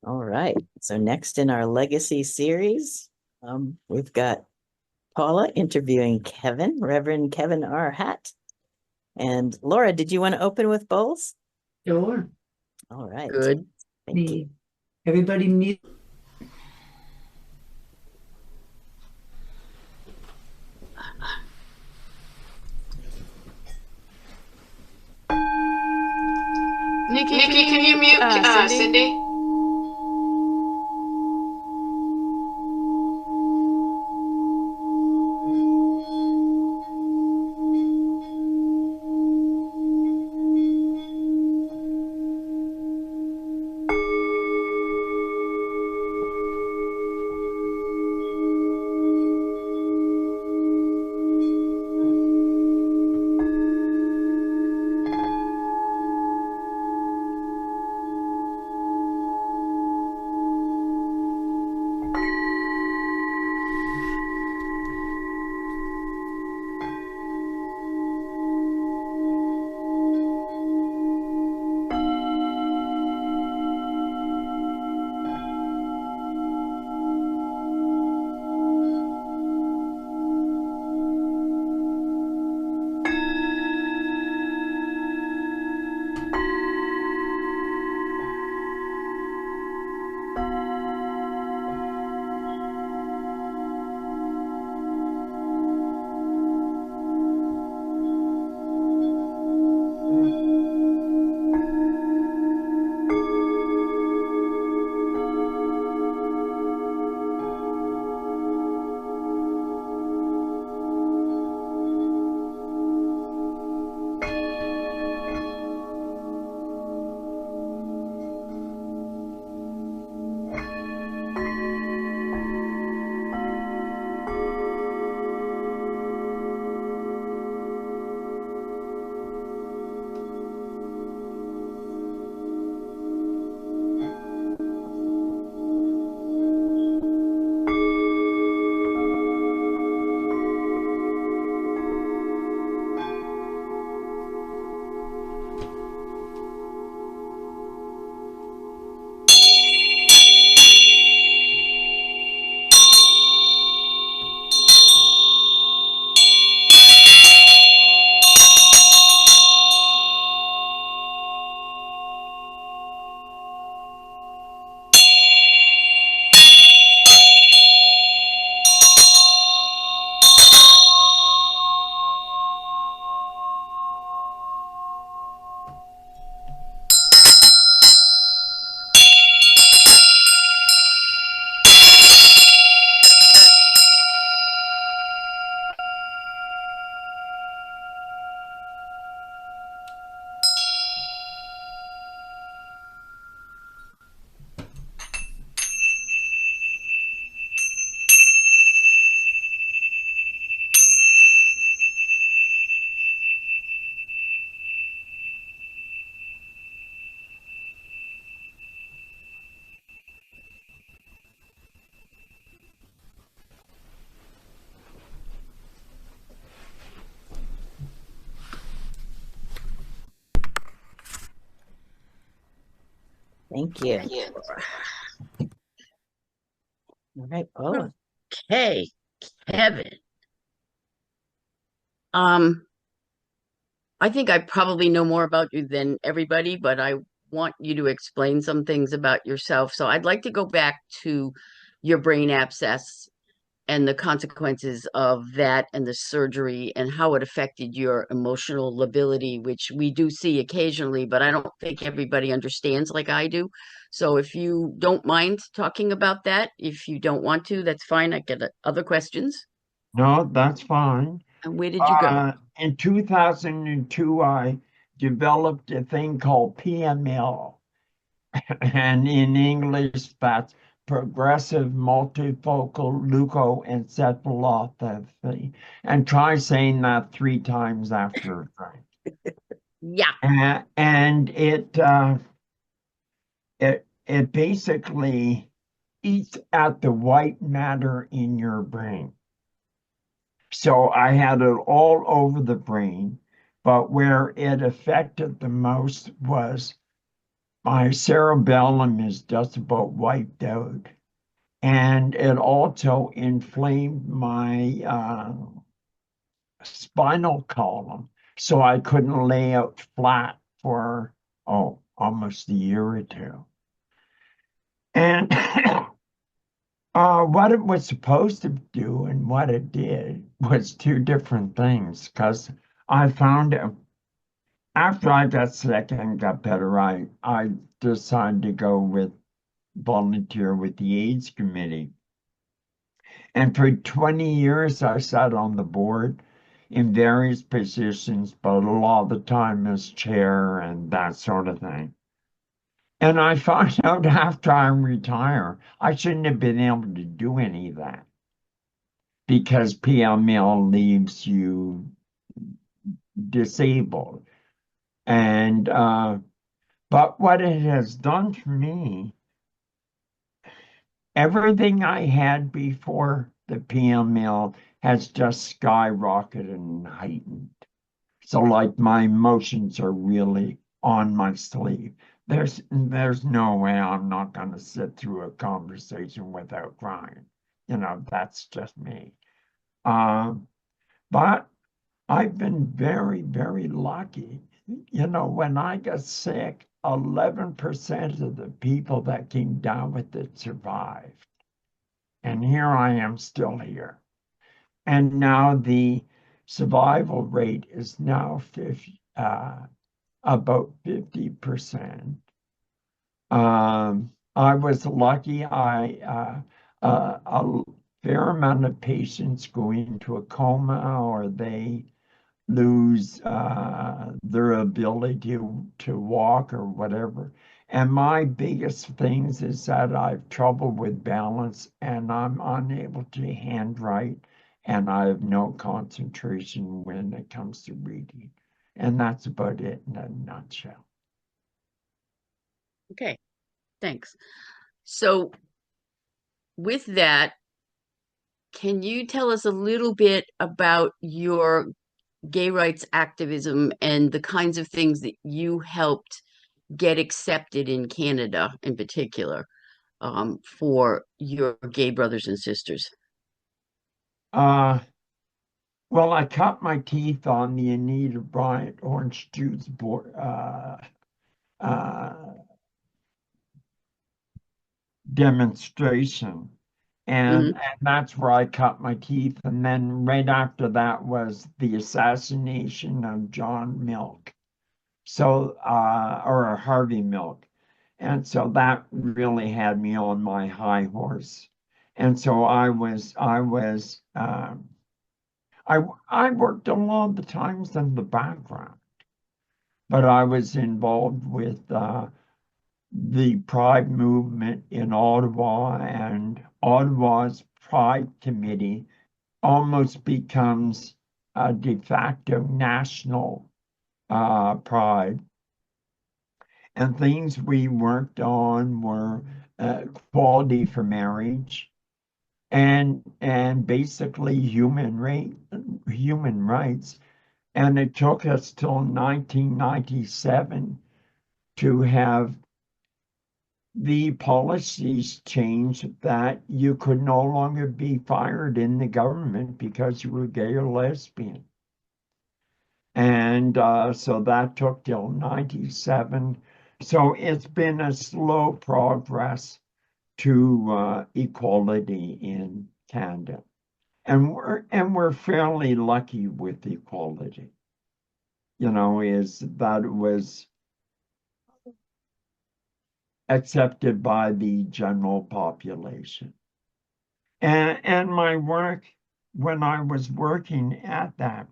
All right. So next in our legacy series, we've got Paula interviewing Kevin, Reverend Kevin R Hatt. And Laura, did you want to open with bowls? Sure. All right. Good. Thank you. The everybody mute. Nikki, can you mute Cindy? Thank you. All right, Paula. Okay, Kevin. Um, I think I probably know more about you than everybody, but I want you to explain some things about yourself. So I'd like to go back to your brain abscess and the consequences of that and the surgery and how it affected your emotional lability, which we do see occasionally, but I don't think everybody understands like I do. So if you don't mind talking about that, if you don't want to, that's fine. I get other questions. No, that's fine. And where did you go? In 2002, I developed a thing called PML, and in English, that's progressive multifocal leukoencephalopathy. And try saying that 3 times after a drink. Yeah. And it basically eats at the white matter in your brain. So I had it all over the brain, but where it affected the most was my cerebellum is just about wiped out. And it also inflamed my spinal column. So I couldn't lay out flat for, almost a year or two. And what it was supposed to do and what it did was two different things. Because I found after I got sick and got better, I decided to go with volunteer with the AIDS committee. And for 20 years, I sat on the board in various positions, but a lot of the time as chair and that sort of thing. And I found out after I retire, I shouldn't have been able to do any of that because PML leaves you disabled. And but what it has done for me, everything I had before the PML has just skyrocketed and heightened. So like my emotions are really on my sleeve. There's no way I'm not going to sit through a conversation without crying. That's just me. But I've been very, very lucky. When I got sick, 11% of the people that came down with it survived. And here I am still here. And now the survival rate is now about 50%. I was lucky. A fair amount of patients go into a coma or they lose their ability to walk or whatever. And my biggest things is that I have trouble with balance and I'm unable to handwrite and I have no concentration when it comes to reading. And that's about it in a nutshell. Okay, thanks. So with that, can you tell us a little bit about your gay rights activism and the kinds of things that you helped get accepted in Canada in particular, for your gay brothers and sisters? Well, I cut my teeth on the Anita Bryant Orange Juice board, demonstration. And that's where I cut my teeth. And then right after that was the assassination of John Milk. So, or Harvey Milk. And so that really had me on my high horse. And so I worked a lot of the times in the background, but I was involved with the Pride movement in Ottawa, and Ottawa's Pride Committee almost becomes a de facto national Pride. And things we worked on were equality for marriage and basically human rights. And it took us till 1997 to have the policies changed that you could no longer be fired in the government because you were gay or lesbian. And so that took till 97. So it's been a slow progress to equality in Canada. And we're fairly lucky with equality. Is that it was accepted by the general population. And my work, when I was working at that,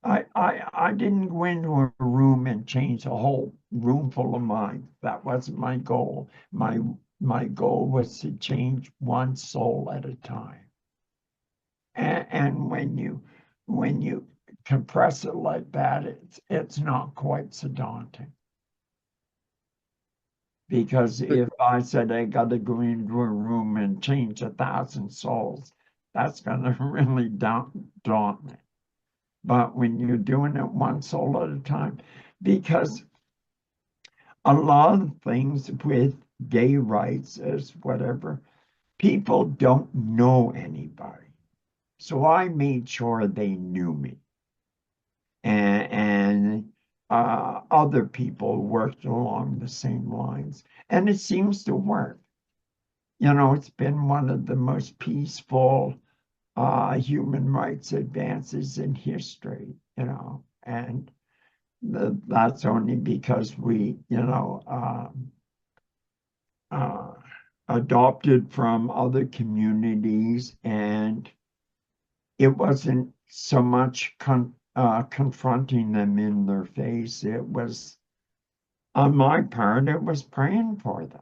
I didn't go into a room and change a whole room full of minds. That wasn't my goal. My goal was to change one soul at a time. And when you compress it like that, it's not quite so daunting. Because if I said I got to go into a room and change 1,000 souls, that's going to really daunt me. But when you're doing it one soul at a time, because a lot of things with gay rights as whatever, people don't know anybody. So I made sure they knew me. And other people worked along the same lines. And it seems to work. You know, it's been one of the most peaceful human rights advances in history, you know, and that's only because we, uh, adopted from other communities, and it wasn't so much confronting them in their face. It was, on my part, it was praying for them,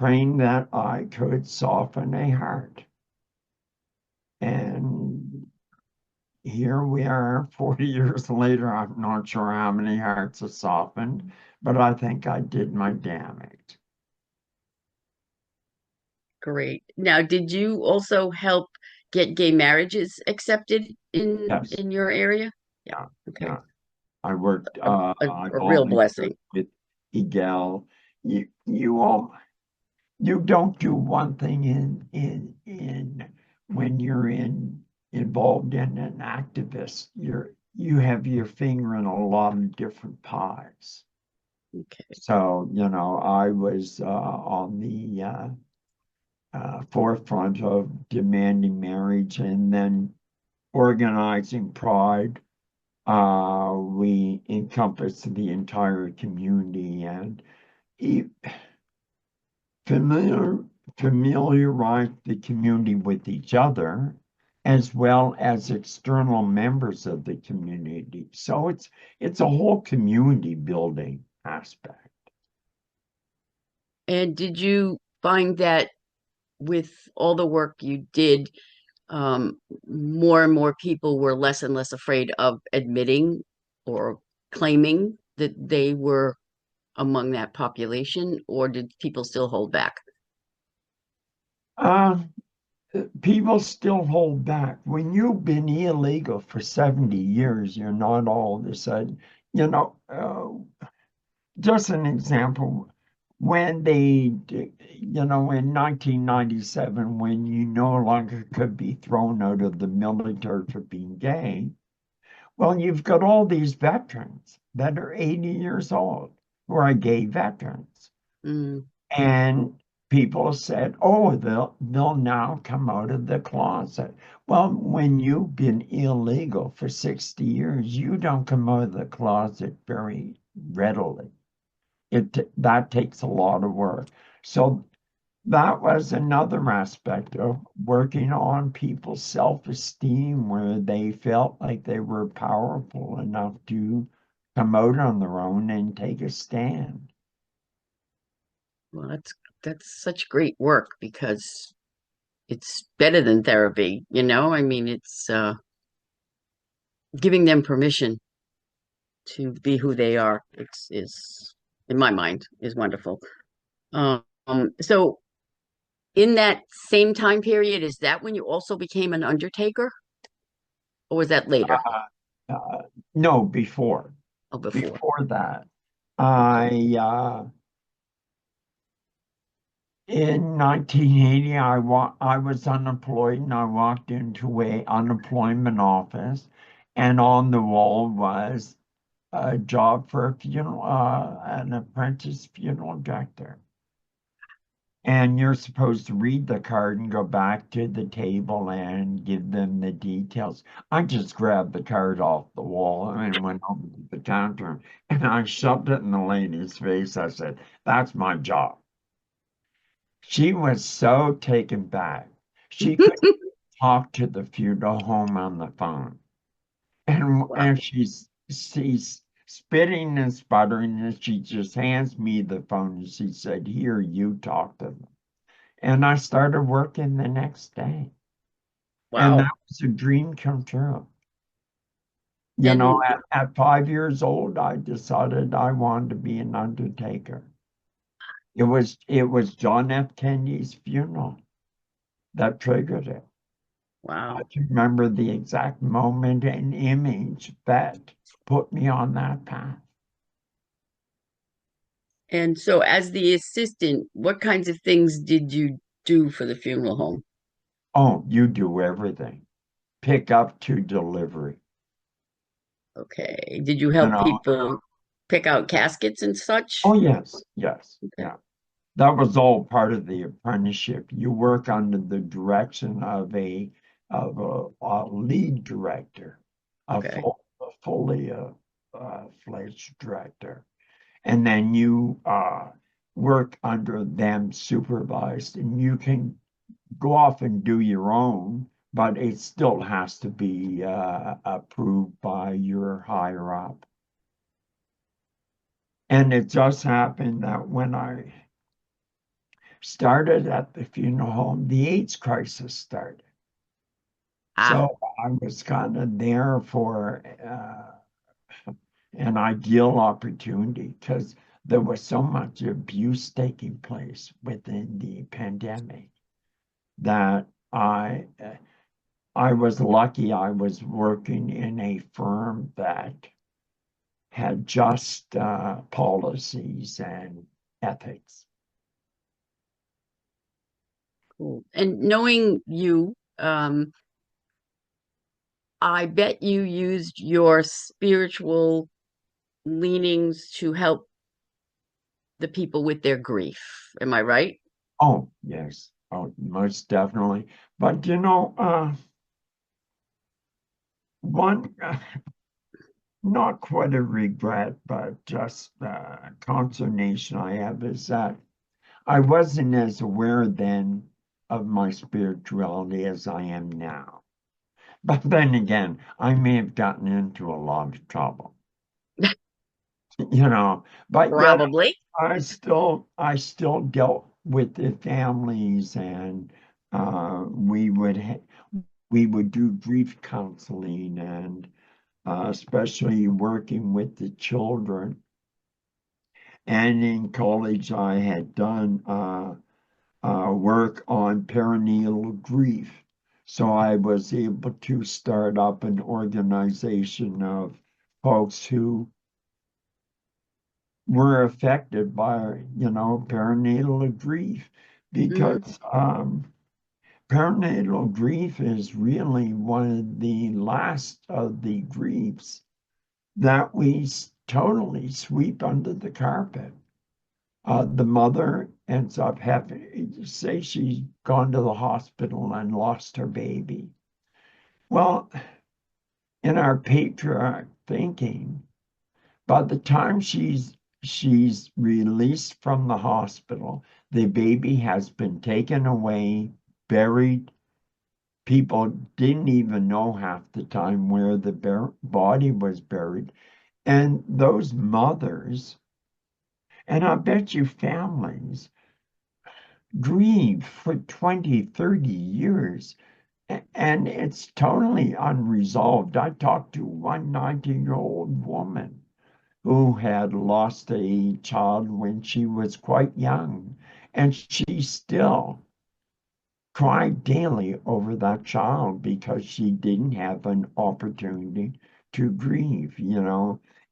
praying that I could soften a heart. And here we are 40 years later. I'm not sure how many hearts have softened, but I think I did my damage. Great. Now, did you also help get gay marriages accepted Yes. in your area? Yeah. Okay. Yeah. I worked, A I real volunteered blessing. with EGAL. You don't do one thing in when you're involved in an activist. You have your finger in a lot of different pies. Okay. So, I was on the forefront of demanding marriage and then organizing Pride. We encompassed the entire community and e- familiar familiarize the community with each other as well as external members of the community. So it's a whole community building aspect. And did you find that with all the work you did, more and more people were less and less afraid of admitting or claiming that they were among that population, or did people still hold back? Uh, People still hold back. When you've been illegal for 70 years, you're not all of a sudden, just an example, when in 1997, when you no longer could be thrown out of the military for being gay, well, you've got all these veterans that are 80 years old who are gay veterans. Mm, And people said, oh, they'll now come out of the closet. Well, when you've been illegal for 60 years, you don't come out of the closet very readily. That takes a lot of work. So that was another aspect of working on people's self-esteem, where they felt like they were powerful enough to come out on their own and take a stand. well, that's such great work because it's better than therapy, you know? I mean, it's giving them permission to be who they are. It's is in my mind is wonderful. So in that same time period, is that when you also became an undertaker, or was that later? Uh, no, before. Oh, before. Before that, Okay. in 1980, I was unemployed and I walked into a unemployment office, and on the wall was a job for an apprentice funeral director. And you're supposed to read the card and go back to the table and give them the details. I just grabbed the card off the wall and went over to the counter and I shoved it in the lady's face. I said, "That's my job." She was so taken back. She could talk to the funeral home on the phone. Wow. And she's spitting and sputtering, and she just hands me the phone and she said, "Here, you talk to them." And I started working the next day. And Wow. that was a dream come true. And At 5 years old, I decided I wanted to be an undertaker. It was John F. Kennedy's funeral that triggered it. I wow. can remember the exact moment and image that put me on that path. And so, as the assistant, what kinds of things did you do for the funeral home? Oh, you do everything. Pick up to delivery. Okay. Did you You help know, people pick out caskets and such? oh yes, yes, Okay. yeah. That was all part of the apprenticeship. You work under the direction of a lead director, Okay. a fully fledged director, and then you work under them supervised, and you can go off and do your own, but it still has to be approved by your higher up. And it just happened that when I started at the funeral home, the AIDS crisis started. Ah, So I was kind of there for an ideal opportunity because there was so much abuse taking place within the pandemic that I was lucky I was working in a firm that had just policies and ethics. cool. And knowing you, I bet you used your spiritual leanings to help the people with their grief. Am I right? Oh, yes. Oh, most definitely. But one not quite a regret, but just consternation I have is that I wasn't as aware then of my spirituality as I am now. But then again, I may have gotten into a lot of trouble, you know, but yet Probably. I still dealt with the families and we would do grief counseling and especially working with the children. And in college, I had done work on perinatal grief. So I was able to start up an organization of folks who were affected by, perinatal grief Hmm. because perinatal grief is really one of the last of the griefs that we totally sweep under the carpet. The mother ends up having, say, she's gone to the hospital and lost her baby. Well, in our patriarch thinking, by the time she's released from the hospital, the baby has been taken away, buried. People didn't even know half the time where the body was buried. And those mothers, and I bet you families, grieve for 20, 30 years. And it's totally unresolved. I talked to one 19-year-old woman who had lost a child when she was quite young, and she still cried daily over that child because she didn't have an opportunity to grieve.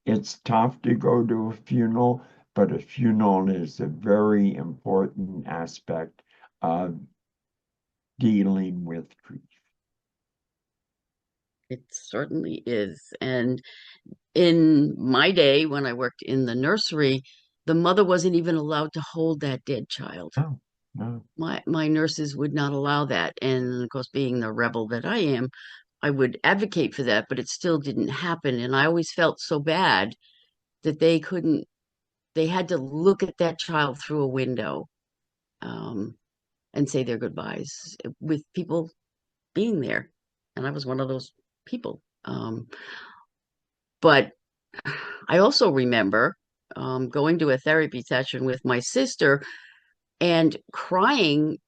It's tough to go to a funeral, but a funeral is a very important aspect of dealing with grief. It certainly is. And in my day, when I worked in the nursery, the mother wasn't even allowed to hold that dead child. No, no. My nurses would not allow that. And of course, being the rebel that I am, I would advocate for that, but it still didn't happen. And I always felt so bad that they couldn't, they had to look at that child through a window, um, and say their goodbyes with people being there. And I was one of those people. But I also remember going to a therapy session with my sister and crying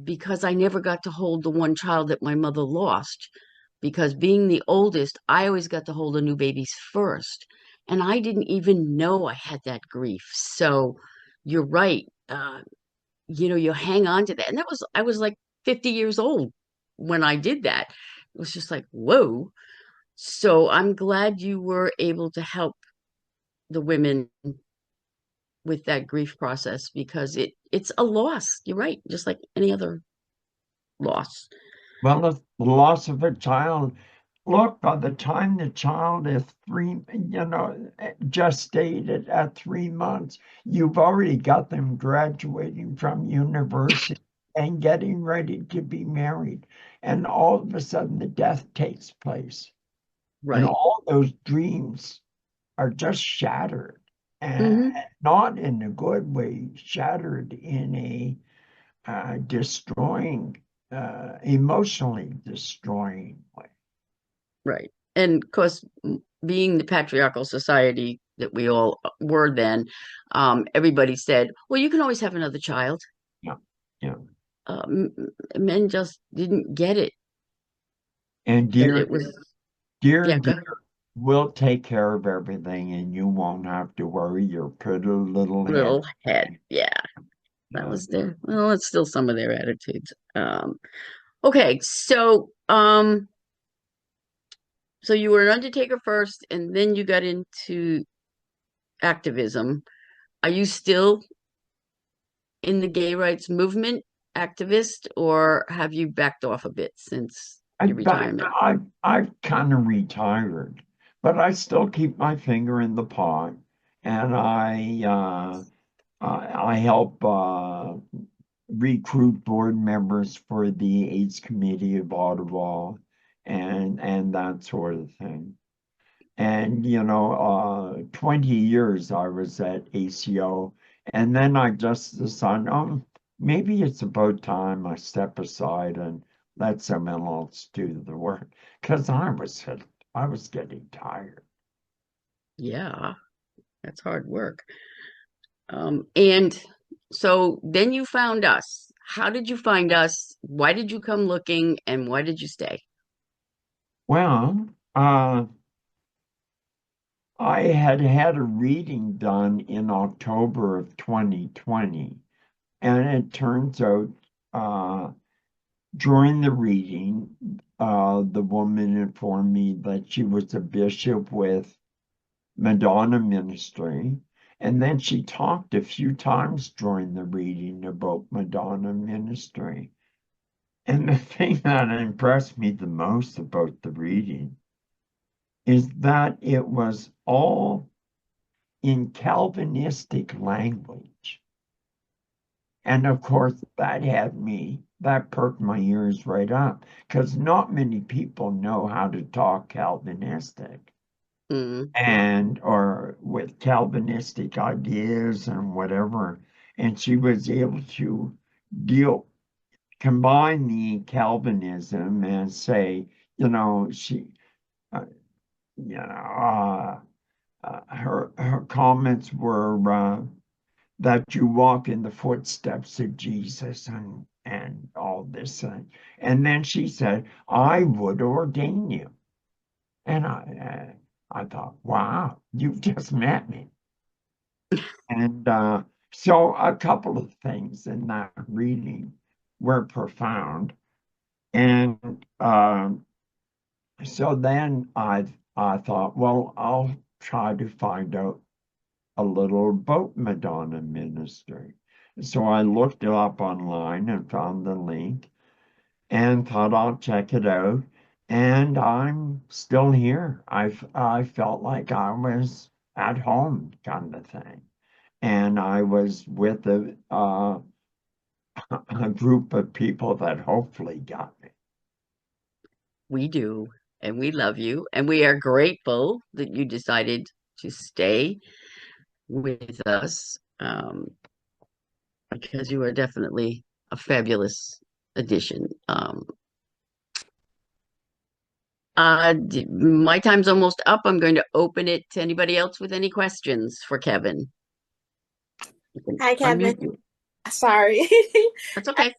because I never got to hold the one child that my mother lost. Because being the oldest, I always got to hold the new babies first. And I didn't even know I had that grief. So you're right. You hang on to that. And I was like 50 years old when I did that. It was just like, whoa. So I'm glad you were able to help the women with that grief process because it's a loss. You're right, just like any other loss. Well, the loss of a child, look, by the time the child is gestated at 3 months, you've already got them graduating from university and getting ready to be married. And all of a sudden, the death takes place. And Right. all those dreams are just shattered, and Hmm. not in a good way, shattered in a destroying, emotionally destroying way. Right. And of course, being the patriarchal society that we all were then, everybody said, well, you can always have another child. Yeah, yeah. Men just didn't get it. And And dear, it was, dear, yeah, go dear, ahead. we'll take care of everything, and you won't have to worry your pretty little head. Little head. Yeah, that was their, well, it's still some of their attitudes. Okay, so you were an undertaker first, and then you got into activism. Are you still in the gay rights movement activist, or have you backed off a bit since your retirement? I've kind of retired, but I still keep my finger in the pot, and I help recruit board members for the AIDS Committee of Ottawa, and that sort of thing. And 20 years I was at ACO, and then I just decided, oh, maybe it's about time I step aside and let someone else do the work, because I was getting tired. Yeah, that's hard work. And so then you found us. How did you find us? Why did you come looking, and why did you stay? Well, I had had a reading done in October of 2020, and it turns out during the reading, the woman informed me that she was a bishop with Madonna Ministry. And then she talked a few times during the reading about Madonna Ministry. And the thing that impressed me the most about the reading is that it was all in Calvinistic language. And of course, that perked my ears right up, because not many people know how to talk Calvinistic Mm, and or with Calvinistic ideas and whatever. And she was able to combine the Calvinism and say, you know, she, uh, her comments were that you walk in the footsteps of Jesus and all this thing. And then she said, I would ordain you. And I thought, wow, you've just met me. And so a couple of things in that reading were profound. And so then I thought, well, I'll try to find out a little about Madonna Ministry. So I looked it up online and found the link and thought I'll check it out. And I'm still here. I felt like I was at home, kind of thing. And I was with a group of people that hopefully got me. we do, and we love you, and we are grateful that you decided to stay with us, because you are definitely a fabulous addition. My time's almost up. I'm going to open it to anybody else with any questions for Kevin. You can Hi, Kevin. unmute you. Sorry. That's okay.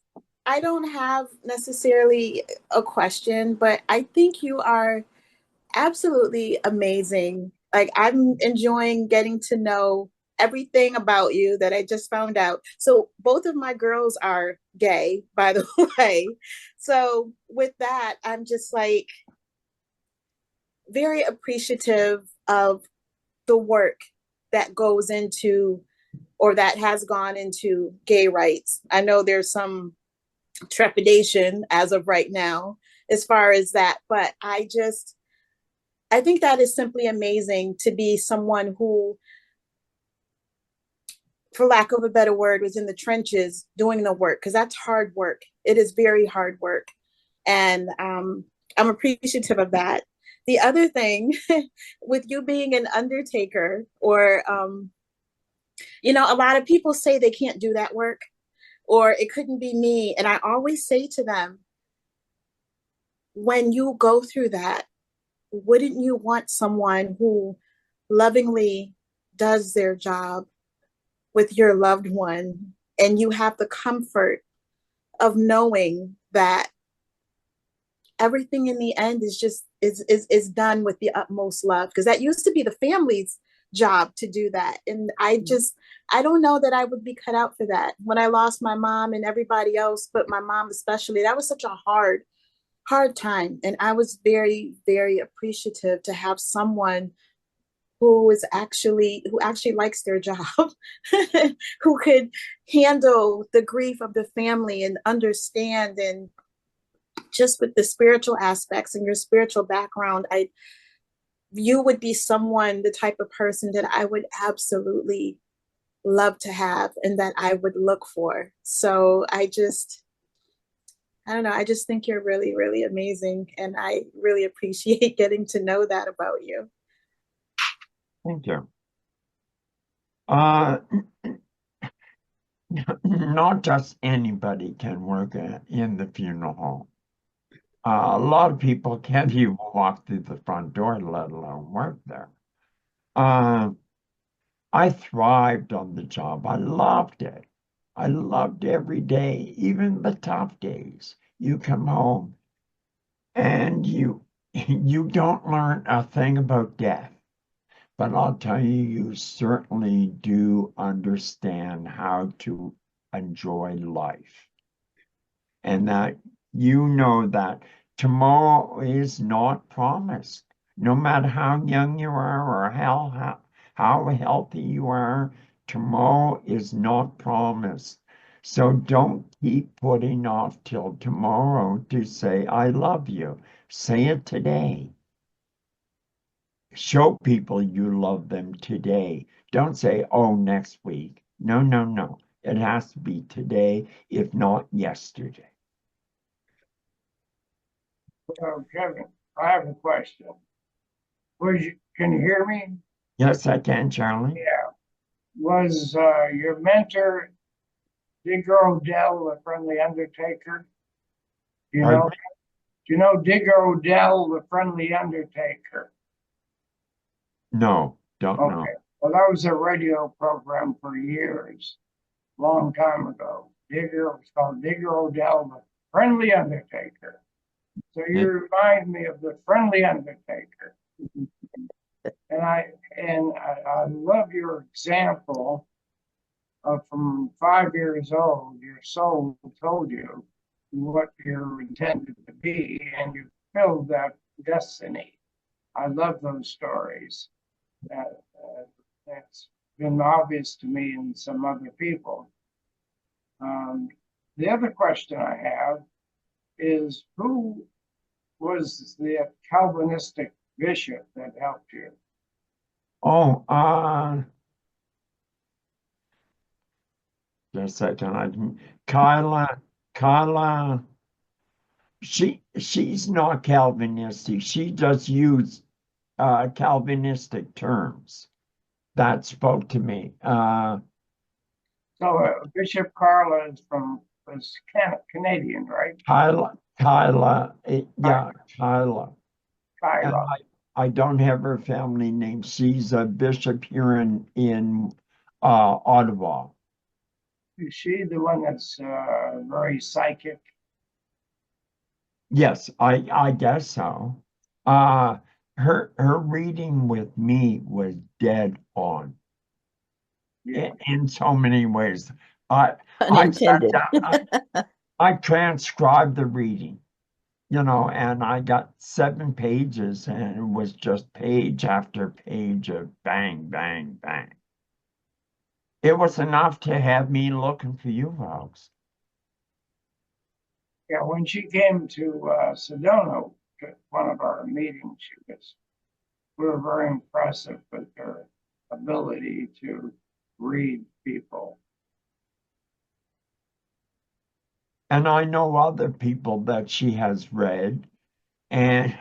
I don't have necessarily a question, but I think you are absolutely amazing. Like, I'm enjoying getting to know everything about you that I just found out. So both of my girls are gay, by the way. So with that, I'm just like very appreciative of the work that goes into or that has gone into gay rights. I know there's some trepidation as of right now as far as that, but I think that is simply amazing to be someone who, for lack of a better word, was in the trenches doing the work, because that's hard work. It is very hard work. And I'm appreciative of that. The other thing with you being an undertaker, or, a lot of people say they can't do that work, or it couldn't be me. And I always say to them, when you go through that, wouldn't you want someone who lovingly does their job with your loved one, and you have the comfort of knowing that everything in the end is just is done with the utmost love? Because that used to be the family's job to do that, and I don't know that I would be cut out for that. When I lost my mom and everybody else, but my mom especially, that was such a hard time, and I was very, very appreciative to have someone who actually likes their job, who could handle the grief of the family and understand. And just with the spiritual aspects and your spiritual background, you would be someone, the type of person that I would absolutely love to have and that I would look for. So I don't know, I just think you're really, really amazing, and I really appreciate getting to know that about you. Thank you. Not just anybody can work in the funeral home. A lot of people can't even walk through the front door, let alone work there. I thrived on the job. I loved it. I loved every day, even the tough days. You come home and you don't learn a thing about death. But I'll tell you, you certainly do understand how to enjoy life. And that you know that tomorrow is not promised. No matter how young you are or how healthy you are, tomorrow is not promised. So don't keep putting off till tomorrow to say, I love you. Say it today. Show people you love them today. Don't say, oh, next week. No, no, no. It has to be today, if not yesterday. Kevin, I have a question. Can you hear me? Yes, I can, Charlie. Yeah. Was your mentor Digger Odell, the friendly undertaker? Do you Pardon know? me? Do you know Digger Odell, the friendly undertaker? No, don't know. Okay. Well, that was a radio program for years, long time ago. It was called Digger Odell, the friendly undertaker. So you remind me of the friendly undertaker. And I love your example of from 5 years old, your soul told you what you're intended to be, and you filled that destiny. I love those stories. That's been obvious to me and some other people. The other question I have is, who was the Calvinistic bishop that helped you? Oh, just a second. Kyla, she's not Calvinistic. She just used Calvinistic terms that spoke to me. So Bishop Carla was Canadian, right? Kyla, Kyla. And Kyla. I don't have her family name. She's a bishop here in Ottawa. Is she the one that's very psychic? Yes, I guess so. Her reading with me was dead on Yeah. in so many ways. I sat Unintended. down, I transcribed the reading, and I got 7 pages, and it was just page after page of bang, bang, bang. it was enough to have me looking for you folks. Yeah, when she came to Sedona to one of our meetings, we were very impressed with her ability to read people. And I know other people that she has read, and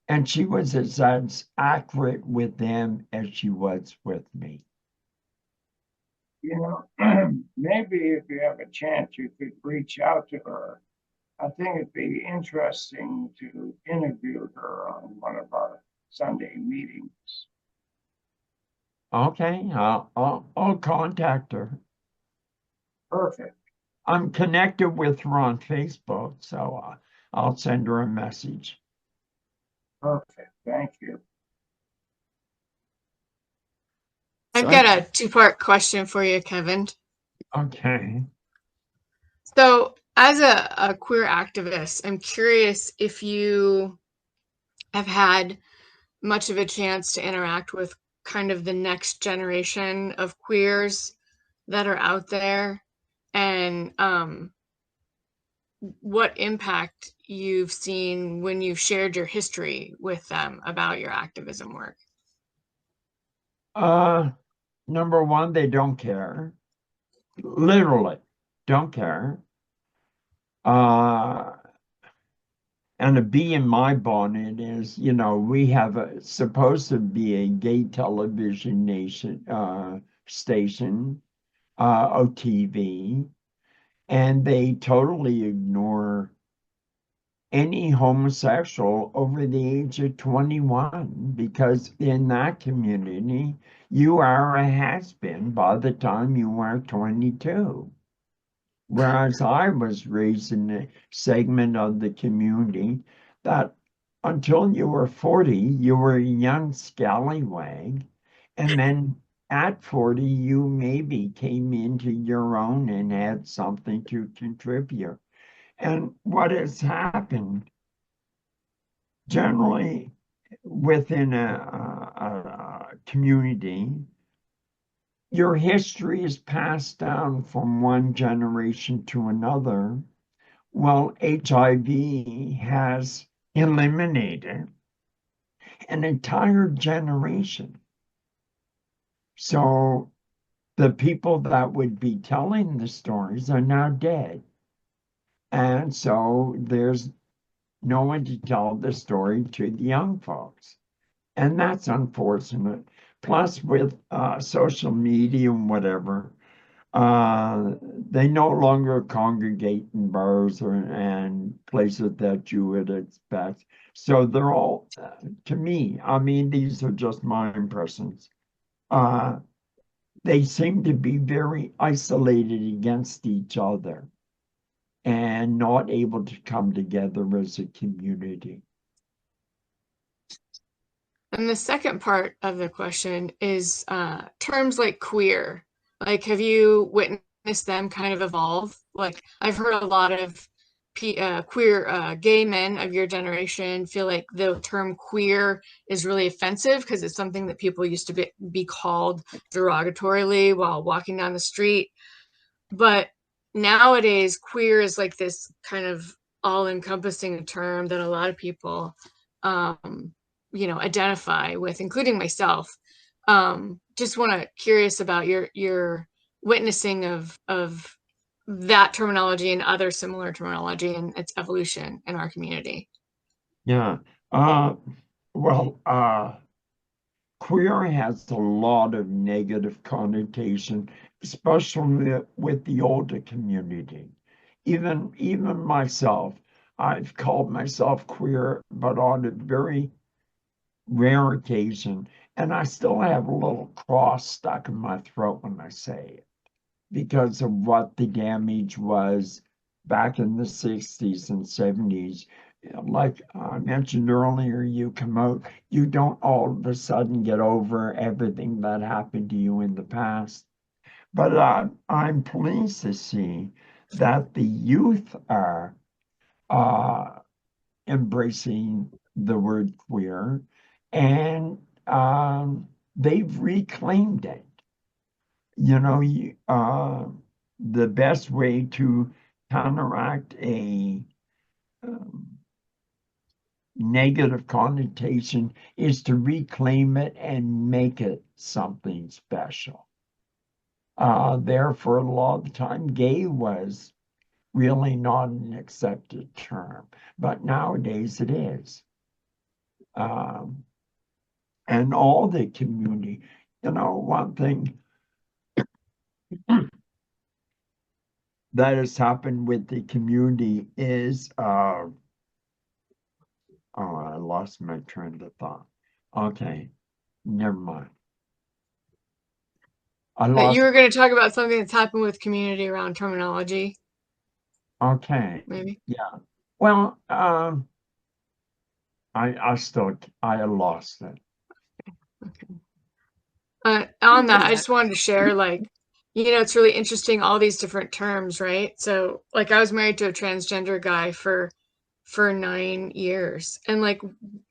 and she was as accurate with them as she was with me. You know, maybe if you have a chance, you could reach out to her. I think it'd be interesting to interview her on one of our Sunday meetings. Okay, I'll contact her. Perfect. I'm connected with her on Facebook, so I'll send her a message. Perfect. Thank you. I've So got a two-part question for you, Kevin. Okay. So, as a queer activist, I'm curious if you have had much of a chance to interact with kind of the next generation of queers that are out there, and what impact you've seen when you've shared your history with them about your activism work. Number one, they don't care. Literally, don't care. Uh, and a bee in my bonnet is, we have supposed to be a gay television station, OTV, and they totally ignore any homosexual over the age of 21 because in that community, you are a has-been by the time you are 22. Whereas I was raised in a segment of the community that until you were 40, you were a young scallywag. And then at 40, you maybe came into your own and had something to contribute. And what has happened generally within a community, your history is passed down from one generation to another. Well, HIV has eliminated an entire generation. So the people that would be telling the stories are now dead. And so there's no one to tell the story to the young folks. And that's unfortunate. Plus, with social media and whatever, they no longer congregate in bars and places that you would expect. So they're all, to me, I mean, these are just my impressions. They seem to be very isolated against each other and not able to come together as a community. And the second part of the question is terms like queer. Like, have you witnessed them kind of evolve? Like, I've heard a lot of queer gay men of your generation feel like the term queer is really offensive because it's something that people used to be called derogatorily while walking down the street. But nowadays, queer is like this kind of all-encompassing term that a lot of people identify with, including myself. Just want to curious about your witnessing of that terminology and other similar terminology and its evolution in our community. Yeah. Well, queer has a lot of negative connotation, especially with the older community. Even myself, I've called myself queer, but on a very rare occasion, and I still have a little cross stuck in my throat when I say it because of what the damage was back in the 60s and 70s. Like I mentioned earlier, you come out, you don't all of a sudden get over everything that happened to you in the past. But I'm pleased to see that the youth are embracing the word queer, and they've reclaimed it. You know, the best way to counteract a negative connotation is to reclaim it and make it something special. There for a long time, gay was really not an accepted term, but nowadays it is. And all the community, you know, one thing that has happened with the community is, oh, I lost my train of thought. Okay, never mind. But you were going to talk about something that's happened with community around terminology, Okay, maybe. yeah. Well, I lost it. On that, I just wanted to share, like, it's really interesting, all these different terms, right? So, like, I was married to a transgender guy for 9 years, and like,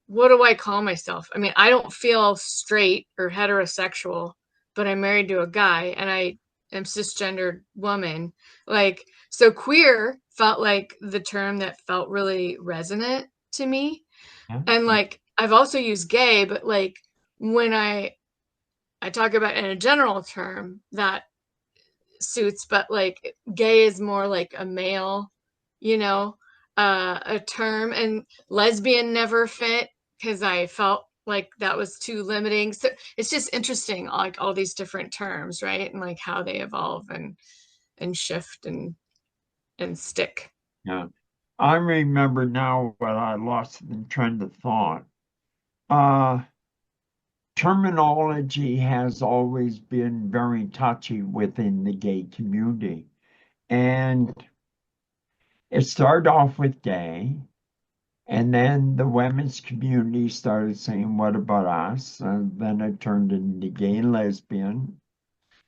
what do I call myself? I mean, I don't feel straight or heterosexual, but I'm married to a guy, and I am cisgendered woman. Like, so queer felt like the term that felt really resonant to me. Yeah. And like, I've also used gay, but like, when I talk about in a general term that suits, but like gay is more like a male, a term, and lesbian never fit because I felt like that was too limiting. So it's just interesting, like all these different terms, right? And like how they evolve and shift and stick. Yeah. I remember now what I lost in train of thought. Terminology has always been very touchy within the gay community. And it started off with gay, and then the women's community started saying, what about us? And then it turned into gay and lesbian.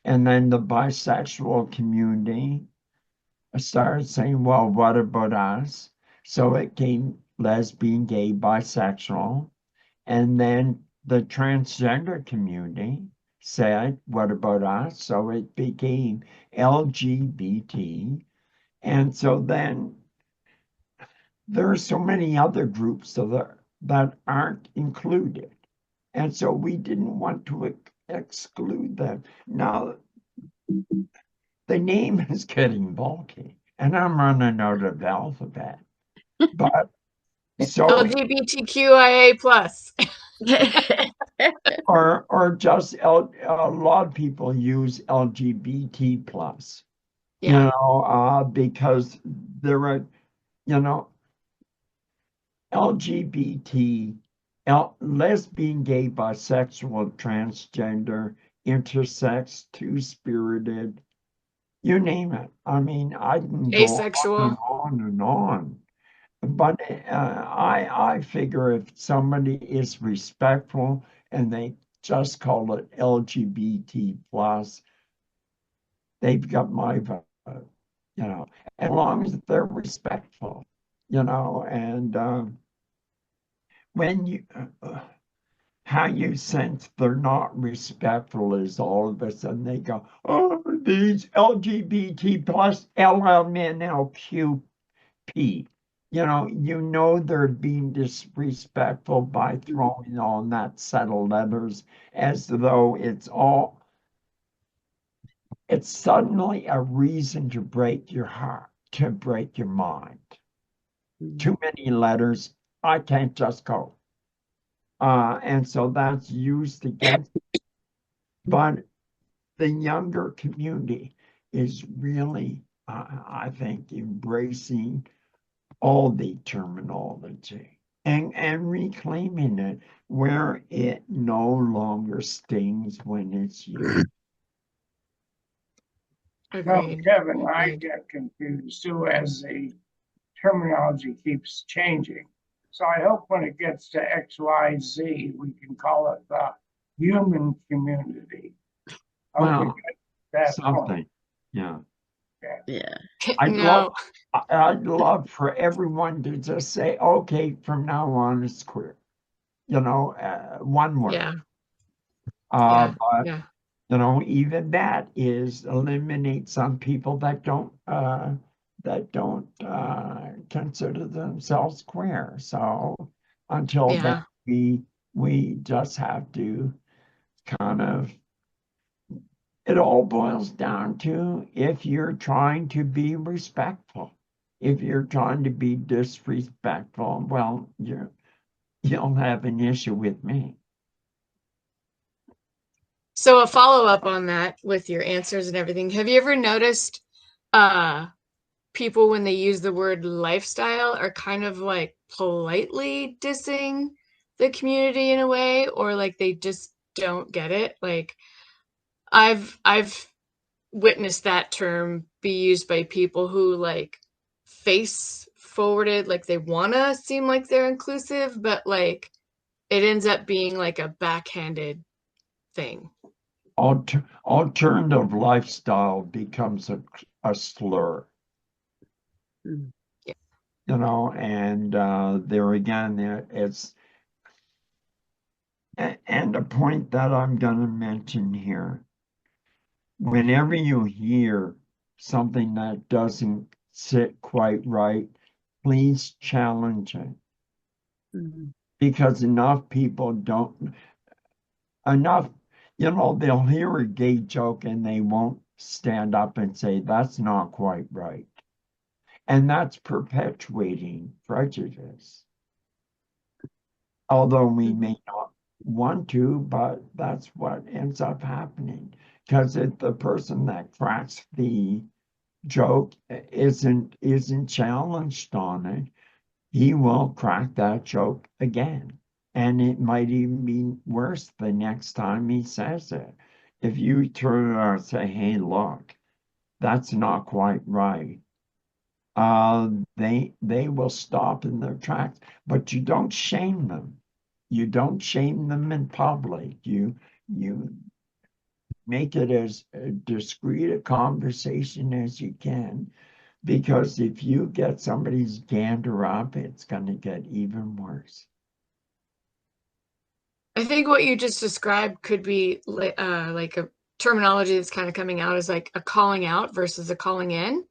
And then the bisexual community started saying, well, what about us? So it came lesbian, gay, bisexual. And then the transgender community said, what about us? So it became LGBT. And so then there are so many other groups that aren't included. And so we didn't want to exclude them. Now, the name is getting bulky, and I'm running out of alphabet. But so LGBTQIA plus. or just a lot of people use LGBT plus, Yeah. because there are, LGBT, lesbian, gay, bisexual, transgender, intersex, two-spirited, you name it. I mean, I can go Asexual. on and on. But I figure if somebody is respectful and they just call it LGBT plus, they've got my vote, as long as they're respectful, and when you, how you sense they're not respectful is all of a sudden they go, oh, these LGBT plus LMNOQP. They're being disrespectful by throwing on that set of letters as though it's suddenly a reason to break your heart, to break your mind. Too many letters, I can't just go. And so that's used against it. But the younger community is really, I think, embracing all the terminology and reclaiming it where it no longer stings when it's used. Well, Agreed. Kevin, I get confused too as the terminology keeps changing. So I hope when it gets to XYZ, we can call it the human community. I hope we Well, get that something, point. yeah. Yeah. No. I'd love for everyone to just say, okay, from now on it's queer. One word. Yeah. Yeah. But Yeah. you know, even that is eliminate some people that don't consider themselves queer. So until then, Yeah. we just have to kind of, it all boils down to if you're trying to be respectful. If you're trying to be disrespectful, well, you'll have an issue with me. So a follow-up on that with your answers and everything. Have you ever noticed people when they use the word lifestyle are kind of like politely dissing the community in a way, or like they just don't get it? Like I've witnessed that term be used by people who like face forwarded, like they wanna seem like they're inclusive, but like it ends up being like a backhanded thing. Alternative lifestyle becomes a slur, Mm. you know, and there again, it's, and a point that I'm going to mention here. Whenever you hear something that doesn't sit quite right, please challenge it, Mhm. because enough, you know, they'll hear a gay joke and they won't stand up and say, that's not quite right. And that's perpetuating prejudice. Although we may not want to, but that's what ends up happening. Because if the person that cracks the joke isn't challenged on it, he will crack that joke again. And it might even be worse the next time he says it. If you turn around and say, hey, look, that's not quite right, they will stop in their tracks, but you don't shame them. You don't shame them in public. You make it as discreet a conversation as you can, because if you get somebody's gander up, it's going to get even worse. I think what you just described could be like a terminology that's kind of coming out as like a calling out versus a calling in.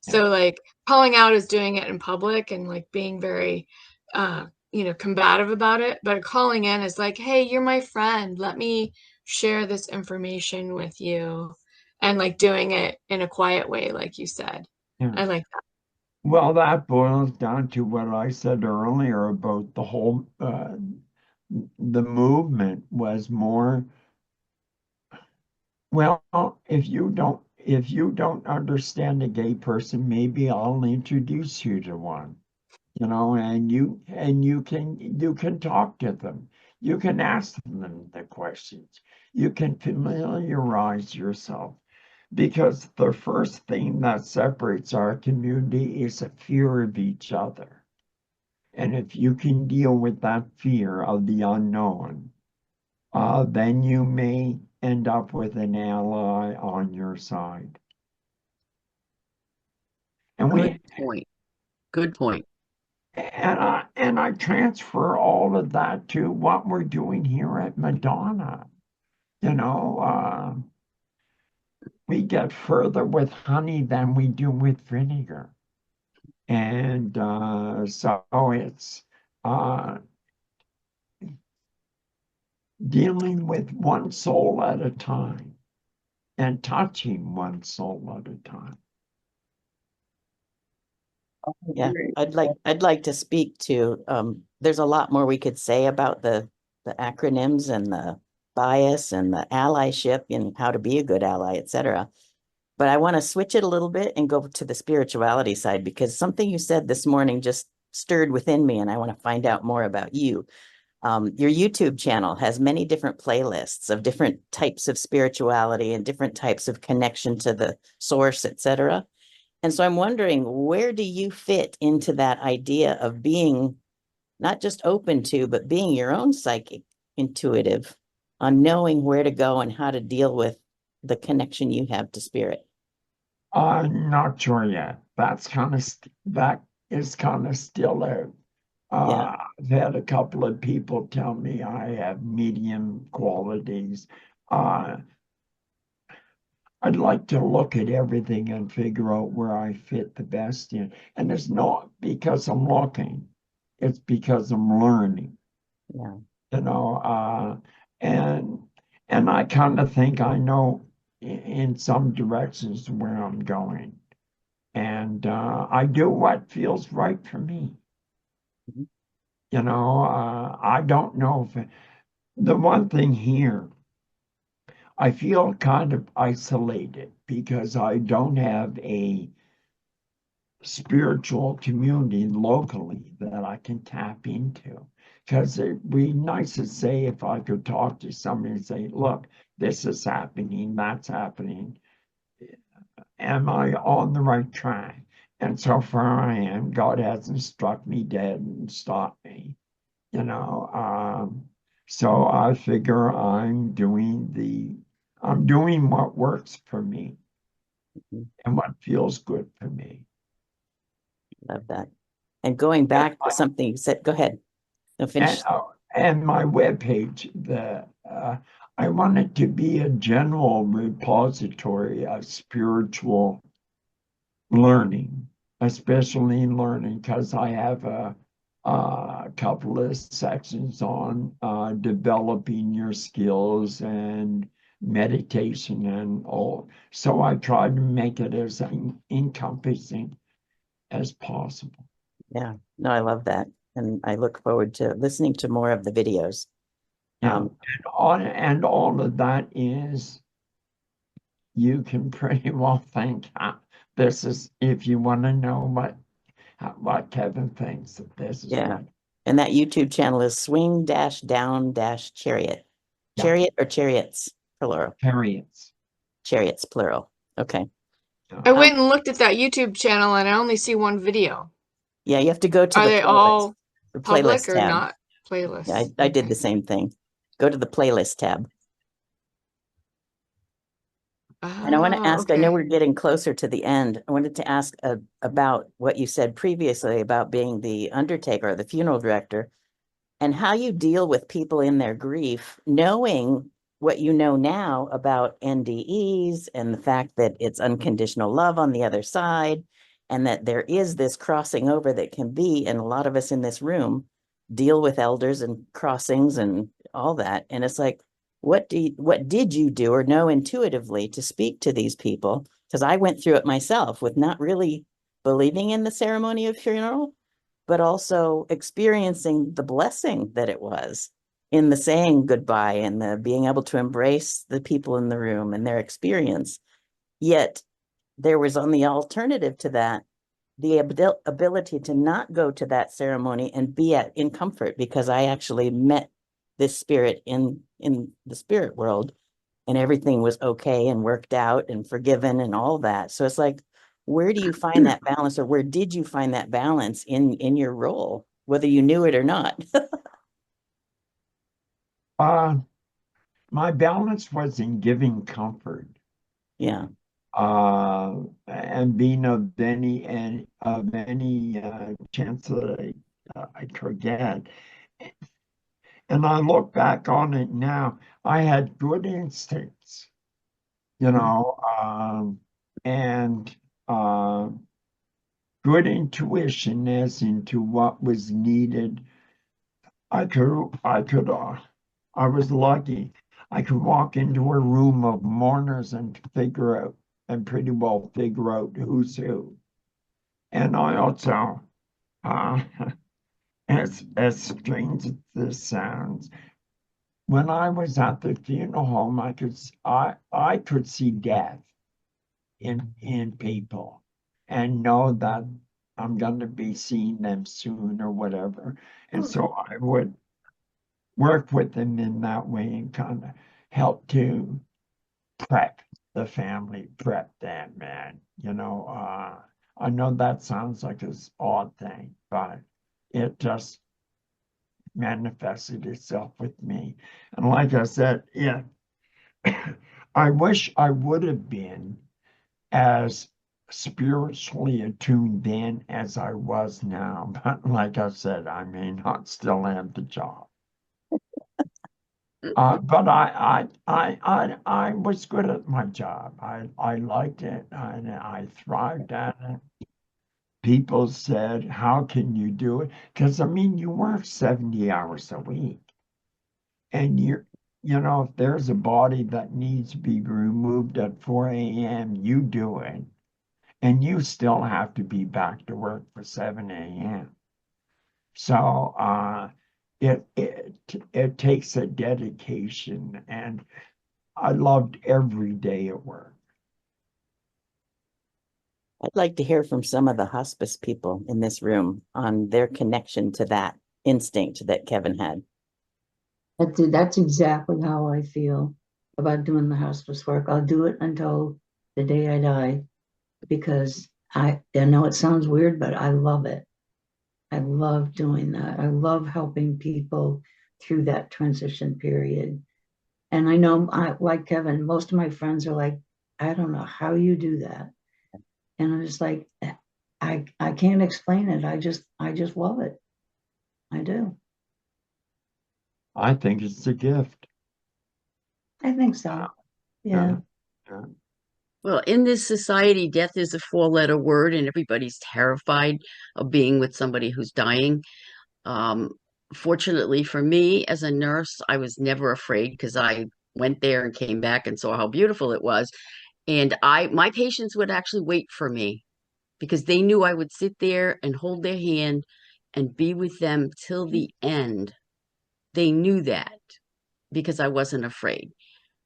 So like calling out is doing it in public and like being very combative about it, but calling in is like, hey, you're my friend, let me share this information with you, and like doing it in a quiet way, like you said. Yeah. I like that. Well, that boils down to what I said earlier about the whole the movement was more, well, if you don't understand a gay person, maybe I'll introduce you to one, you know, and you can talk to them. You can ask them the questions. You can familiarize yourself, because the first thing that separates our community is a fear of each other. And if you can deal with that fear of the unknown, then you may end up with an ally on your side. And Good point. Good point. I transfer all of that to what we're doing here at Madonna. You know, we get further with honey than we do with vinegar. And so it's dealing with one soul at a time and touching one soul at a time. Yeah, I'd like to speak to, there's a lot more we could say about the acronyms and the bias and the allyship and how to be a good ally, etc. But I want to switch it a little bit and go to the spirituality side, because something you said this morning just stirred within me, and I want to find out more about you. Your YouTube channel has many different playlists of different types of spirituality and different types of connection to the source, etc. And so I'm wondering, where do you fit into that idea of being not just open to, but being your own psychic intuitive on knowing where to go and how to deal with the connection you have to spirit? I'm not sure yet. That is kind of still I've had a couple of people tell me I have medium qualities. Uh, I'd like to look at everything and figure out where I fit the best in. And it's not because I'm looking, it's because I'm learning, Yeah. you know, and I kind of think I know in some directions where I'm going. And I do what feels right for me. Mhm. You know, I don't know if the one thing here, I feel kind of isolated because I don't have a spiritual community locally that I can tap into. Because it'd be nice to say if I could talk to somebody and say, look, this is happening, that's happening. Am I on the right track? And so far I am. God hasn't struck me dead and stopped me, you know. So I figure I'm doing what works for me Mhm. and what feels good for me. Love that. And going back to something you said, go ahead. No, finish. And my webpage, I want it to be a general repository of spiritual learning, especially in learning, because I have a couple of sections on developing your skills and meditation and all. So I try to make it as encompassing as possible. Yeah, no, I love that. And I look forward to listening to more of the videos. Yeah, and all of that is you can pretty well think this is if you want to know what Kevin thinks that this is Yeah. what. And that YouTube channel is Swing-Down-Chariot. Yeah. Chariot or chariots, plural? Chariots. Chariots, plural. Okay. I went and looked at that YouTube channel and I only see one video. Yeah, you have to go to Are the they playlist, all the public playlist or tab. not playlists? Yeah, I did Okay. the same thing. Go to the playlist tab. And I want to ask, I know Okay. we're getting closer to the end. I wanted to ask about what you said previously about being the undertaker or the funeral director and how you deal with people in their grief, knowing what you know now about NDEs and the fact that it's unconditional love on the other side, and that there is this crossing over that can be, and a lot of us in this room deal with elders and crossings and all that. And it's like, what did you do or know intuitively to speak to these people? Because I went through it myself with not really believing in the ceremony of funeral, but also experiencing the blessing that it was in the saying goodbye and the being able to embrace the people in the room and their experience. Yet there was on the alternative to that, the ability to not go to that ceremony and be in comfort because I actually met this spirit in the spirit world and everything was okay and worked out and forgiven and all that. So it's like, where do you find that balance, or where did you find that balance in your role, whether you knew it or not? My balance was in giving comfort, Yeah. and being of any chance that I could get. And I look back on it now, I had good instincts, you know, and good intuition as into what was needed. I was lucky. I could walk into a room of mourners and pretty well figure out who's who. And I also, uh, as strange as this sounds, when I was at the funeral home, I could see death in people and know that I'm going to be seeing them soon or whatever. And so I would work with them in that way and kind of help to prep the family, prep them, man. I know that sounds like an odd thing, but it just manifested itself with me. And like I said, yeah, I wish I would have been as spiritually attuned then as I was now. But like I said, I may not still have the job. But I was good at my job. I liked it and I thrived at it. People said, "How can you do it?" Because I mean, you work 70 hours a week, and if there's a body that needs to be removed at 4 a.m., you do it, and you still have to be back to work for 7 a.m. So it takes a dedication, and I loved every day at work. I'd like to hear from some of the hospice people in this room on their connection to that instinct that Kevin had. That's exactly how I feel about doing the hospice work. I'll do it until the day I die because I know it sounds weird, but I love it. I love doing that. I love helping people through that transition period. And I know, like Kevin, most of my friends are like, I don't know how you do that. And I'm just like, I can't explain it. I just love it. I do. I think it's a gift. I think so. Yeah. Yeah. Well, in this society, death is a four-letter word, and everybody's terrified of being with somebody who's dying. Um, Fortunately for me, as a nurse, I was never afraid because I went there and came back and saw how beautiful it was. And my patients would actually wait for me because they knew I would sit there and hold their hand and be with them till the end. They knew that because I wasn't afraid.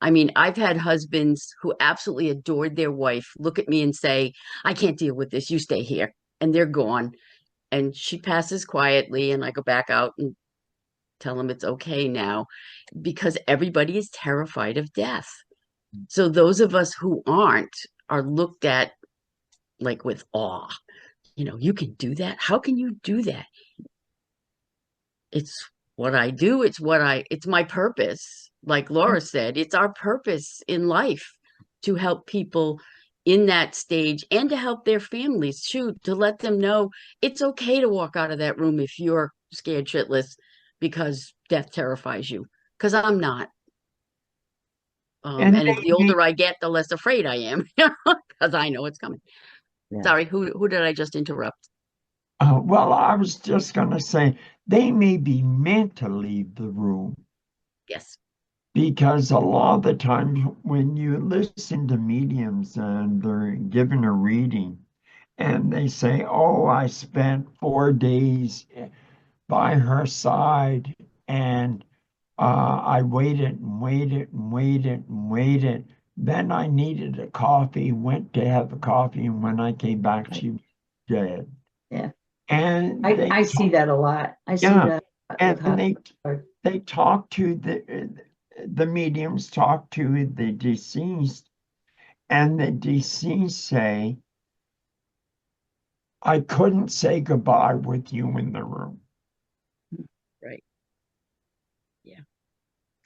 I mean, I've had husbands who absolutely adored their wife look at me and say, I can't deal with this. You stay here. And they're gone. And she passes quietly, and I go back out and tell them it's okay now because everybody is terrified of death. So those of us who aren't are looked at like with awe. You can do that. How can you do that? It's what I do. It's my purpose. Like Laura said, it's our purpose in life to help people in that stage and to help their families too, to let them know it's okay to walk out of that room if you're scared shitless because death terrifies you. Because I'm not. And And the older I get, the less afraid I am because I know it's coming. Yeah. Sorry, who did I just interrupt? Well, I was just going to say they may be meant to leave the room Yes. because a lot of the time when you listen to mediums and they're given a reading and they say, "Oh, I spent 4 days by her side and I waited and waited and waited and waited. Then I needed a coffee, went to have a coffee, and when I came back, she was dead." Yeah. And I see that a lot. I see yeah, that and with they talk to the mediums talk to the deceased, and the deceased say, "I couldn't say goodbye with you in the room." Right. Yeah.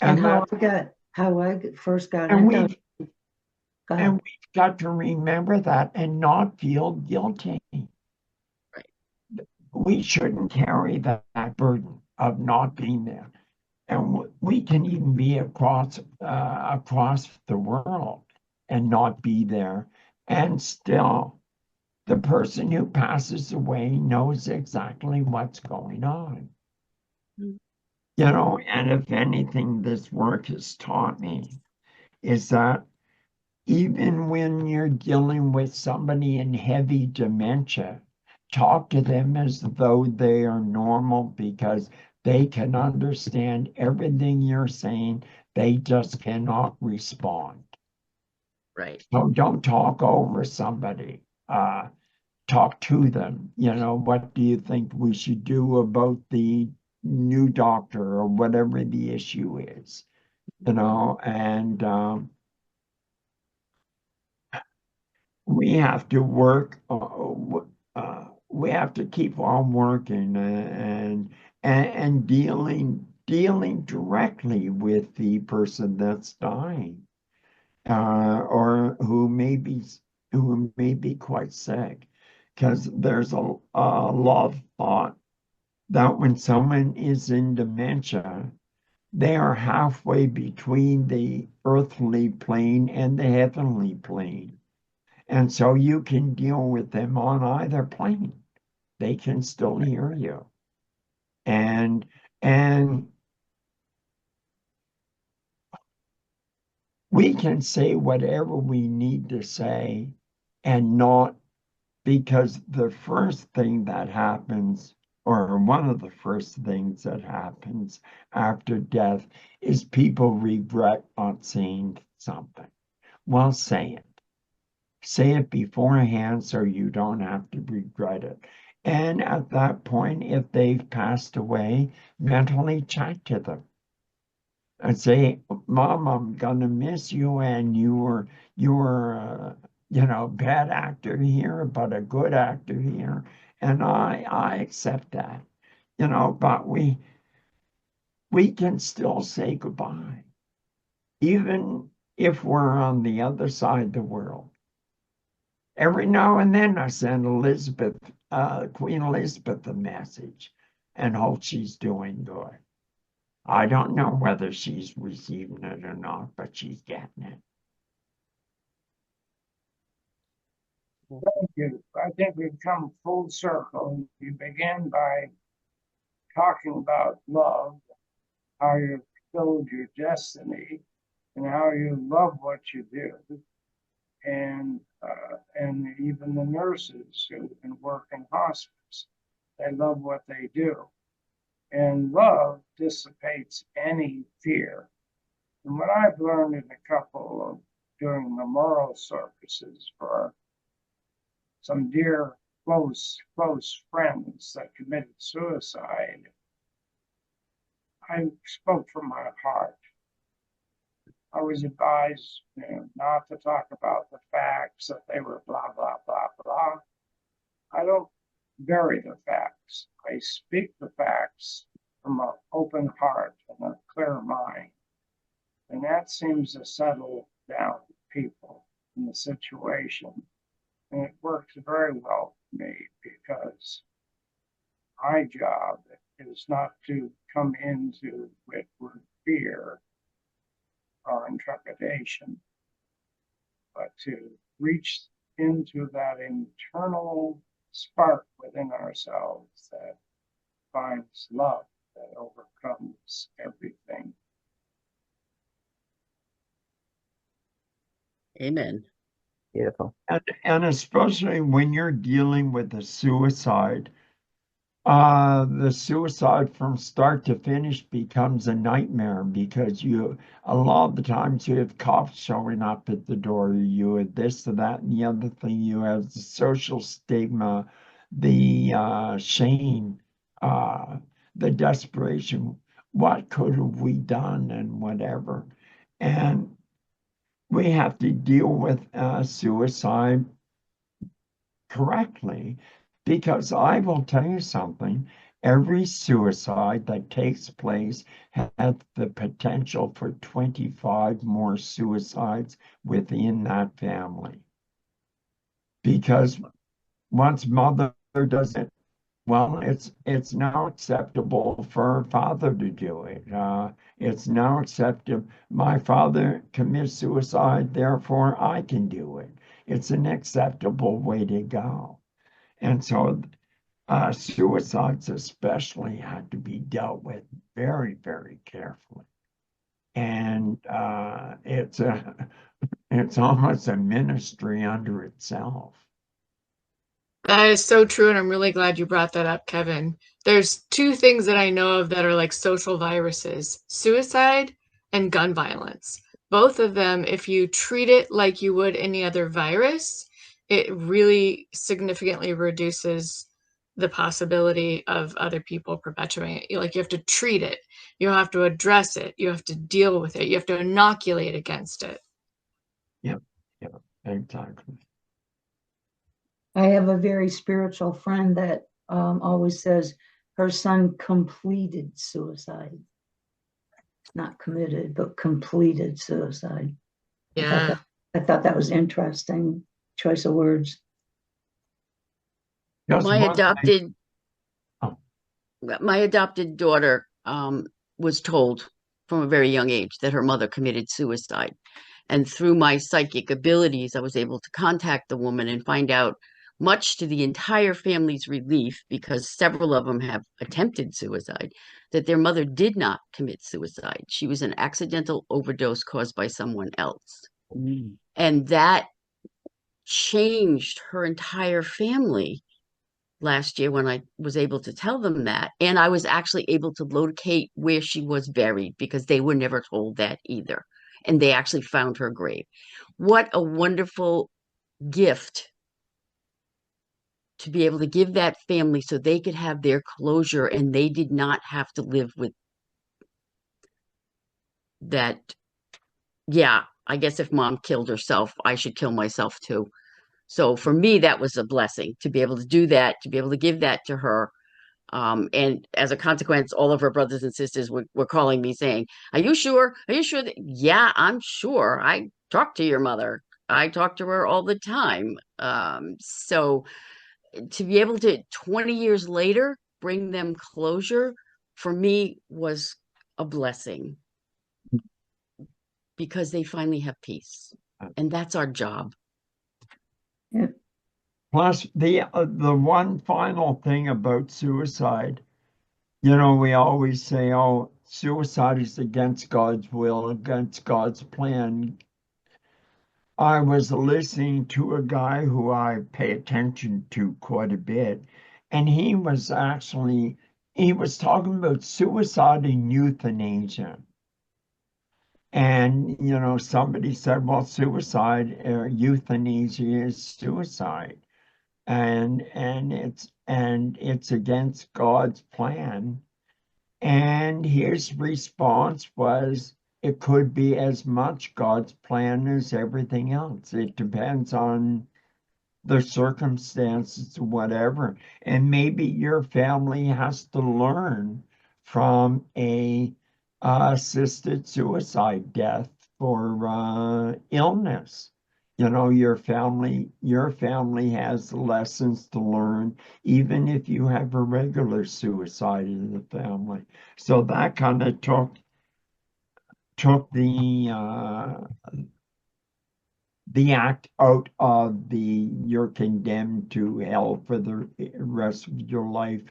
and that, how I first got and into we've got to remember that and not feel guilty. Right. We shouldn't carry that burden of not being there. And we can even be across the world and not be there. And still, the person who passes away knows exactly what's going on. Mm. And if anything, this work has taught me is that even when you're dealing with somebody in heavy dementia, talk to them as though they are normal because they can understand everything you're saying. They just cannot respond. Right. So don't talk over somebody. Talk to them. What do you think we should do about the new doctor or whatever the issue is? And we have to work. We have to keep on working and dealing directly with the person that's dying, or who may be be quite sick, because there's a lot of thought that when someone is in dementia, they are halfway between the earthly plane and the heavenly plane. And so you can deal with them on either plane. They can still hear you. And we can say whatever we need to say, and not, because the first thing that happens, or one of the first things that happens after death, is people regret not saying something. Well, say it. Say it beforehand so you don't have to regret it. And at that point, if they've passed away, mentally chat to them and say, Mom, I'm gonna miss you, and you were bad actor here, but a good actor here, and I accept that, but we can still say goodbye, even if we're on the other side of the world. Every now and then I send Queen Elizabeth a message and hope she's doing good. I don't know whether she's receiving it or not, but she's getting it. Thank you. I think we've come full circle. You began by talking about love, how you fulfilled your destiny, and how you love what you do, and even the nurses who can work in hospice, they love what they do, and love dissipates any fear. And what I've learned in a couple of doing memorial services for some dear close friends that committed suicide, I spoke from my heart. I was advised, not to talk about the facts, that they were blah, blah, blah, blah. I don't bury the facts. I speak the facts from an open heart and a clear mind. And that seems to settle down people in the situation. And it works very well for me, because my job is not to come into it with fear or intrepidation, but to reach into that internal spark within ourselves that finds love, that overcomes everything. Amen. Beautiful. And especially when you're dealing with a suicide, the suicide from start to finish becomes a nightmare, because a lot of the times you have cops showing up at the door, you have this or that and the other thing, you have the social stigma, the shame, the desperation. What could have we done, and whatever. And we have to deal with suicide correctly, because I will tell you something, every suicide that takes place has the potential for 25 more suicides within that family. Because once mother does it, well, it's now acceptable for father to do it. It's now acceptable. My father commits suicide, therefore I can do it. It's an acceptable way to go. And so suicides especially had to be dealt with very, very carefully. And it's almost a ministry unto itself. That is so true, and I'm really glad you brought that up, Kevin. There's two things that I know of that are like social viruses: suicide and gun violence. Both of them, if you treat it like you would any other virus, it really significantly reduces the possibility of other people perpetuating it. Like, you have to treat it, you have to address it, you have to deal with it, you have to inoculate against it. Yep, exactly. I have a very spiritual friend that always says her son completed suicide. Not committed, but completed suicide. Yeah. I thought that was interesting choice of words. Just My one thing. adopted Oh, my adopted daughter was told from a very young age that her mother committed suicide. And through my psychic abilities, I was able to contact the woman and find out, much to the entire family's relief, because several of them have attempted suicide, that their mother did not commit suicide. She was an accidental overdose caused by someone else. Mm. And that changed her entire family last year when I was able to tell them that. And I was actually able to locate where she was buried because they were never told that either. And they actually found her grave. What a wonderful gift to be able to give that family so they could have their closure and they did not have to live with that. Yeah, I guess if mom killed herself, I should kill myself too. So for me, that was a blessing to be able to do that, to be able to give that to her. And as a consequence, all of her brothers and sisters were calling me saying, "Are you sure? Are you sure that?" Yeah, I'm sure. I talk to your mother. I talk to her all the time. So to be able to, 20 years later, bring them closure for me was a blessing because they finally have peace. And that's our job. Yeah. plus, the one final thing about suicide, we always say, oh, suicide is against God's will, against God's plan. I was listening to a guy who I pay attention to quite a bit, and he was talking about suicide and euthanasia. And, somebody said, well, suicide, euthanasia is suicide. And it's against God's plan. And his response was, it could be as much God's plan as everything else. It depends on the circumstances, whatever. And maybe your family has to learn from a assisted suicide death for illness. Your family has lessons to learn, even if you have a regular suicide in the family. So that kind of took the act out of the you're condemned to hell for the rest of your life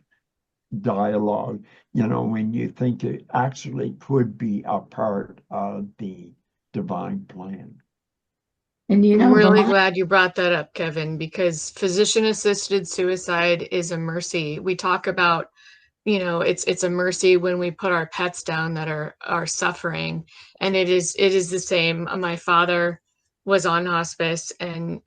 dialogue, when you think it actually could be a part of the divine plan. And I'm really Vermont, glad you brought that up, Kevin, because physician-assisted suicide is a mercy. We talk about, it's a mercy when we put our pets down that are suffering, and it is the same. My father was on hospice, and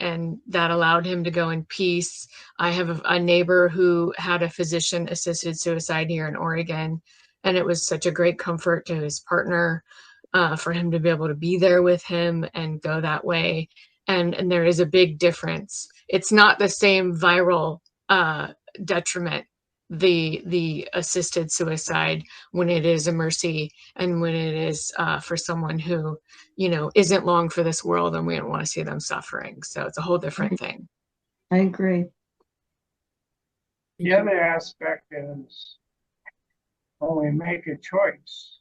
that allowed him to go in peace. I have a neighbor who had a physician-assisted suicide here in Oregon, and it was such a great comfort to his partner, for him to be able to be there with him and go that way. And there is a big difference. It's not the same viral detriment, the assisted suicide, when it is a mercy and when it is for someone who, isn't long for this world and we don't want to see them suffering. So it's a whole different thing. I agree. The other aspect is when we make a choice,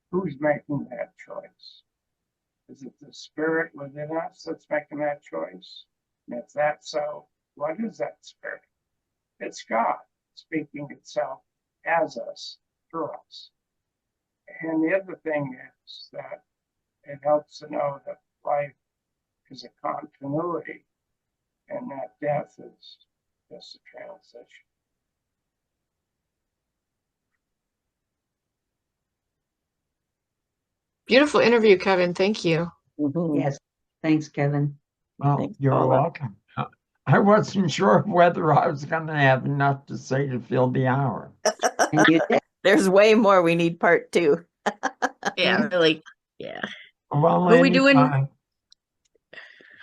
who's making that choice? Is it the spirit within us that's making that choice? And if that's so, what is that spirit? It's God speaking itself as us, through us. And the other thing is that it helps to know that life is a continuity and that death is just a transition. Beautiful interview, Kevin. Thank you. Mhm. Yes. Thanks, Kevin. Well, Thanks, you're Paula. welcome. I wasn't sure whether I was going to have enough to say to fill the hour. And you did. There's way more. We need part two. Yeah, really. Yeah. Well, Who are we doing? anytime.